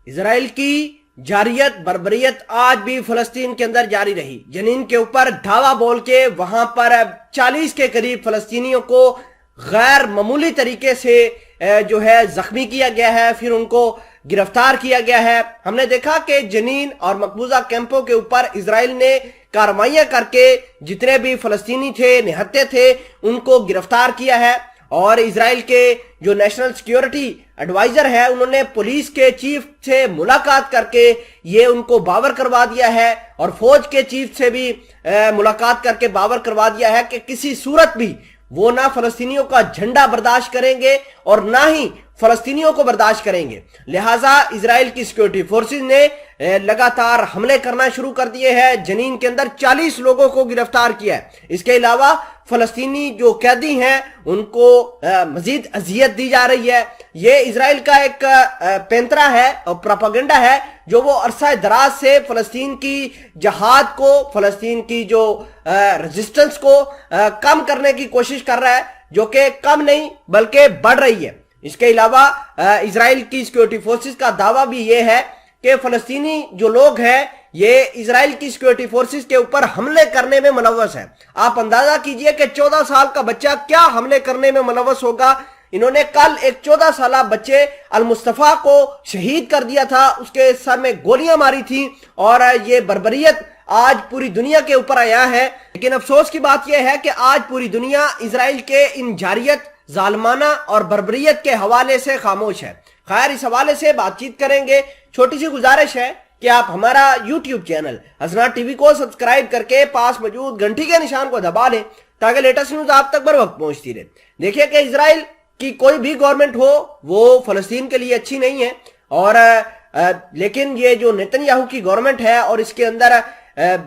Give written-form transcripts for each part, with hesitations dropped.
اسرائیل کی جاریت بربریت آج بھی فلسطین کے اندر جاری رہی۔ جنین کے اوپر دھاوا بول کے وہاں پر 40 کے قریب فلسطینیوں کو غیر معمولی طریقے سے جو ہے زخمی کیا گیا ہے، پھر ان کو گرفتار کیا گیا ہے۔ ہم نے دیکھا کہ جنین اور مقبوضہ کیمپوں کے اوپر اسرائیل نے کارروائیاں کر کے جتنے بھی فلسطینی تھے، نہتے تھے، ان کو گرفتار کیا ہے۔ اور اسرائیل کے جو نیشنل سیکیورٹی ایڈوائزر ہے، انہوں نے پولیس کے چیف سے ملاقات کر کے یہ ان کو باور کروا دیا ہے، اور فوج کے چیف سے بھی ملاقات کر کے باور کروا دیا ہے کہ کسی صورت بھی وہ نہ فلسطینیوں کا جھنڈا برداشت کریں گے اور نہ ہی فلسطینیوں کو برداشت کریں گے۔ لہٰذا اسرائیل کی سیکیورٹی فورسز نے لگاتار حملے کرنا شروع کر دیے ہیں۔ جنین کے اندر 40 لوگوں کو گرفتار کیا ہے۔ اس کے علاوہ فلسطینی جو قیدی ہیں ان کو مزید اذیت دی جا رہی ہے۔ یہ اسرائیل کا ایک پینترا ہے اور پروپیگنڈا ہے جو وہ عرصہ دراز سے فلسطین کی جہاد کو، فلسطین کی جو ریزسٹنس کو کم کرنے کی کوشش کر رہا ہے، جو کہ کم نہیں بلکہ بڑھ رہی ہے۔ اس کے علاوہ اسرائیل کی سیکیورٹی فورسز کا دعویٰ بھی یہ ہے کہ فلسطینی جو لوگ ہیں یہ اسرائیل کی سیکیورٹی فورسز کے اوپر حملے کرنے میں ملوث ہے۔ آپ اندازہ کیجئے کہ 14 سال کا بچہ کیا حملے کرنے میں ملوث ہوگا۔ انہوں نے کل ایک 14 سالہ بچے المصطفیٰ کو شہید کر دیا تھا، اس کے سر میں گولیاں ماری تھیں، اور یہ بربریت آج پوری دنیا کے اوپر آیا ہے۔ لیکن افسوس کی بات یہ ہے کہ آج پوری دنیا اسرائیل کے ان جاریت، ظالمانہ اور بربریت کے حوالے سے خاموش ہے۔ خیر، اس حوالے سے بات چیت کریں گے۔ چھوٹی سی گزارش ہے کہ آپ ہمارا یوٹیوب چینل حسنات ٹی وی کو سبسکرائب کر کے پاس موجود گھنٹی کے نشان کو دبا لیں تاکہ لیٹسٹ نیوز آپ تک بر وقت پہنچتی رہے۔ دیکھیے کہ اسرائیل کی کوئی بھی گورنمنٹ ہو وہ فلسطین کے لیے اچھی نہیں ہے، اور لیکن یہ جو نیتن یاہو کی گورنمنٹ ہے اور اس کے اندر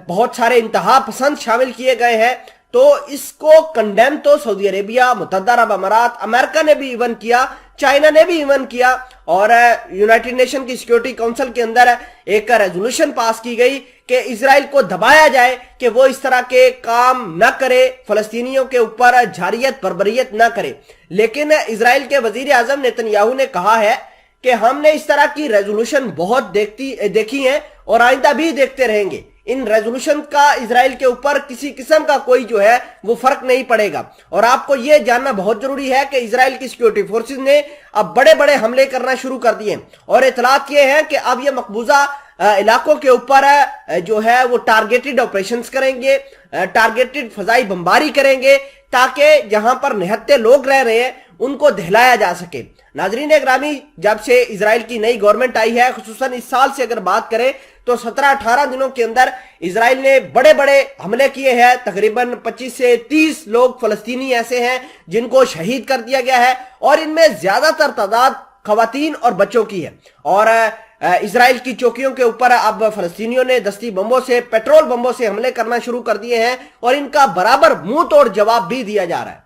بہت سارے انتہا پسند شامل کیے گئے ہیں، تو اس کو کنڈیم تو سعودی عربیہ، متحدہ عرب امارات، امریکہ نے بھی ایون کیا، چائنا نے بھی ایون کیا، اور یونائٹڈ نیشن کی سیکیورٹی کونسل کے اندر ایک ریزولوشن پاس کی گئی کہ اسرائیل کو دبایا جائے کہ وہ اس طرح کے کام نہ کرے، فلسطینیوں کے اوپر جاریت بربریت نہ کرے۔ لیکن اسرائیل کے وزیر اعظم نیتن یاہو نے کہا ہے کہ ہم نے اس طرح کی ریزولوشن بہت دیکھی ہیں اور آئندہ بھی دیکھتے رہیں گے۔ ان ریزولوشن کا اسرائیل کے اوپر کسی قسم کا کوئی جو ہے وہ فرق نہیں پڑے گا۔ اور آپ کو یہ جاننا بہت ضروری ہے کہ اسرائیل کی سیکیورٹی فورسز نے اب بڑے بڑے حملے کرنا شروع کر دیے، اور اطلاعات یہ ہیں کہ اب یہ مقبوضہ علاقوں کے اوپر جو ہے وہ ٹارگیٹڈ آپریشنز کریں گے، ٹارگیٹڈ فضائی بمباری کریں گے، تاکہ جہاں پر نہتے لوگ رہ رہے ہیں ان کو دہلایا جا سکے۔ ناظرین گرامی، جب سے اسرائیل کی نئی گورنمنٹ آئی ہے، خصوصاً اس سال سے اگر بات کریں تو 17-18 دنوں کے اندر اسرائیل نے بڑے بڑے حملے کیے ہیں۔ تقریباً 25 سے 30 لوگ فلسطینی ایسے ہیں جن کو شہید کر دیا گیا ہے، اور ان میں زیادہ تر تعداد خواتین اور بچوں کی ہے۔ اور اسرائیل کی چوکیوں کے اوپر اب فلسطینیوں نے دستی بمبوں سے، پیٹرول بمبوں سے حملے کرنا شروع کر دیے ہیں، اور ان کا برابر منہ توڑ جواب بھی دیا جا رہا ہے۔